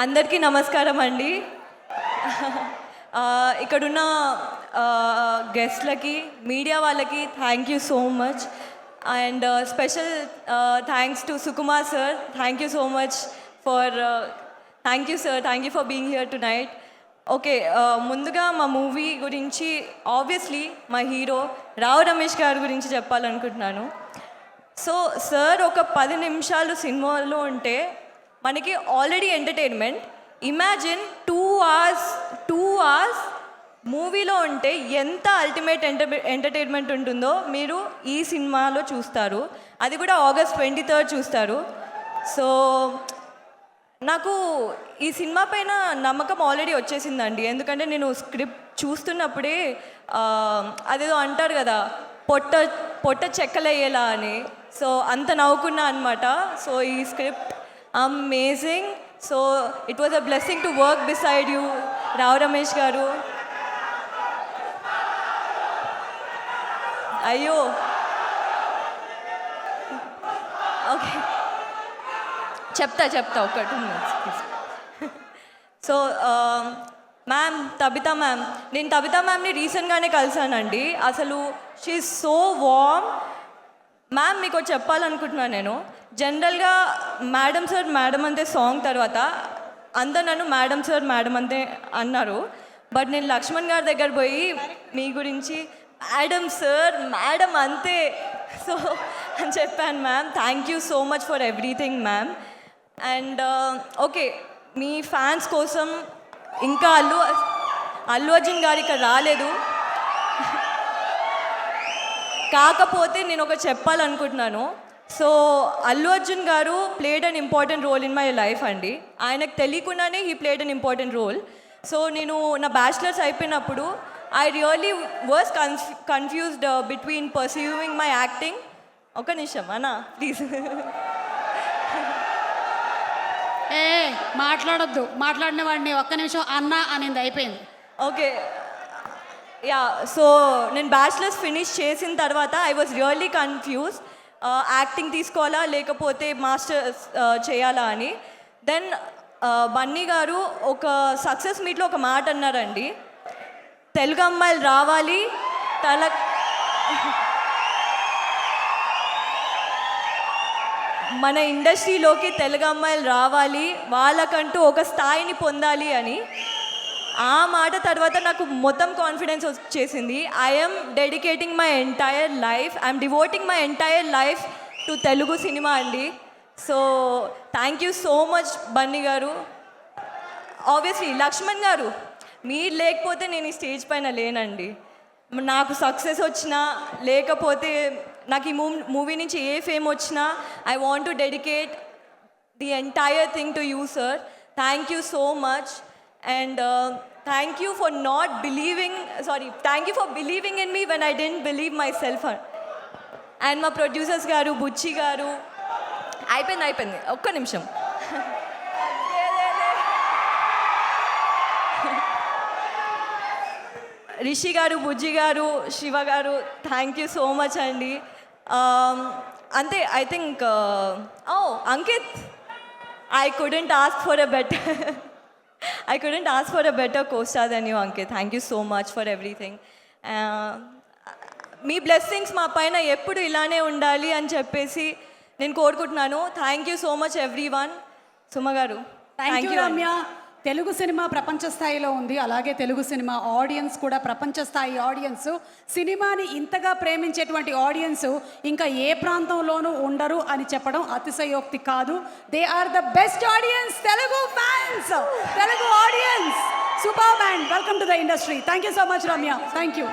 అందరికీ నమస్కారం అండి. ఇక్కడున్న గెస్ట్లకి, మీడియా వాళ్ళకి thank you so much. And special thanks to Sukumar sir. Thank you so much for thank you sir, thank you for being here to night. Okay, ముందుగా మా movie గురించి obviously మా hero Rao Ramesh గారి గురించి చెప్పాలనుకుంటున్నాను. సో సార్ ఒక 10 నిమిషాలు సినిమాలో ఉంటే మనకి ఆల్రెడీ ఎంటర్టైన్మెంట్. ఇమాజిన్ 2 hours మూవీలో ఉంటే ఎంత అల్టిమేట్ ఎంటర్టైన్మెంట్ ఉంటుందో మీరు ఈ సినిమాలో చూస్తారు. అది కూడా August 23rd చూస్తారు. సో నాకు ఈ సినిమా పైన నమ్మకం ఆల్రెడీ వచ్చేసిందండి. ఎందుకంటే నేను స్క్రిప్ట్ చూస్తున్నప్పుడే అదేదో అంటారు కదా, పొట్ట చెక్కలయ్యేలా అని. సో అంత నవ్వుకున్నా అనమాట. సో ఈ script amazing. So it was a blessing to work beside you, Rao Ramesh garu. అయ్యో, ఓకే, చెప్తా ఒక 2 minutes please. So ma'am, Tabitha ma'am, నేను తబితా మ్యామ్ని రీసెంట్గానే కలిసానండి. అసలు she is so warm. Ma'am మీకు చెప్పాలనుకుంటున్నాను, నేను జనరల్గా మేడం సార్ మేడం అంతే సాంగ్ తర్వాత అందరు నన్ను మేడం సార్ మేడం అంతే అన్నారు. బట్ నేను లక్ష్మణ్ గారి దగ్గర పోయి మీ గురించి మేడం సార్ మేడం అంతే సో అని చెప్పాను. Ma'am thank you so much for everything ma'am. And okay, me fans కోసం ఇంకా అల్లు అర్జున్ గారు ఇక్కడ రాలేదు. కాకపోతే నేను ఒక చెప్పాలనుకుంటున్నాను. సో అల్లు అర్జున్ గారు played an important role in my life అండి. ఆయనకు తెలియకుండానే he played an important role. So నేను నా బ్యాచిలర్స్ అయిపోయినప్పుడు I really was confused between perceiving my acting. ఒక నిమిషం అన్నా ప్లీజ్. మాట్లాడొద్దు, మాట్లాడిన వాడిని ఒక్క నిమిషం అన్నా అనింది, అయిపోయింది. Okay, yeah. సో నేను బ్యాచిలర్స్ ఫినిష్ చేసిన తర్వాత I was really confuse, acting తీసుకోవాలా లేకపోతే మాస్టర్స్ చేయాలా అని. దెన్ బన్నీ గారు ఒక సక్సెస్ మీట్లో ఒక మాట అన్నారండి, తెలుగు అమ్మాయిలు రావాలి మన ఇండస్ట్రీలోకి తెలుగు అమ్మాయిలు రావాలి, వాళ్ళకంటూ ఒక స్థాయిని పొందాలి అని. ఆ మాట తర్వాత నాకు మొత్తం కాన్ఫిడెన్స్ వచ్చేసింది. I'm dedicating my entire life, I'm devoting my entire life to Telugu cinema అండి. So thank you so much Bunny గారు. ఆబ్వియస్లీ లక్ష్మణ్ గారు, మీరు లేకపోతే నేను ఈ స్టేజ్ పైన లేనండి. నాకు సక్సెస్ వచ్చినా లేకపోతే నాకు ఈ మూవీ నుంచి ఏ ఫేమ్ వచ్చినా I want to dedicate the entire thing to you sir. Thank you so much. And thank you for thank you for believing in me when I didn't believe myself. And మా producers గారు, బుచ్చి గారు, అయిపోయింది ఒక్క నిమిషం. రిషి గారు, బుజ్జి గారు, శివ గారు, thank you so much అండి. అంతే, I think Ankit, I couldn't ask for a better costar than you Ankit. Thank you so much for everything. మీ బ్లెస్సింగ్స్ మా పైన ఎప్పుడు ఇలానే ఉండాలి అని చెప్పేసి నేను కోరుకుంటున్నాను. Thank you so much everyone. Suma గారు, thank you Ramya. Telugu cinema ప్రపంచ స్థాయిలో ఉంది, అలాగే తెలుగు సినిమా ఆడియన్స్ కూడా ప్రపంచ స్థాయి ఆడియన్స్. సినిమాని ఇంతగా ప్రేమించేటువంటి ఆడియన్స్ ఇంకా ఏ ప్రాంతంలోనూ ఉండరు అని చెప్పడం అతిశయోక్తి కాదు. They are the best audience, Telugu fans, Telugu audience. Super man, welcome to the industry. Thank you so much Ramya. Thank you.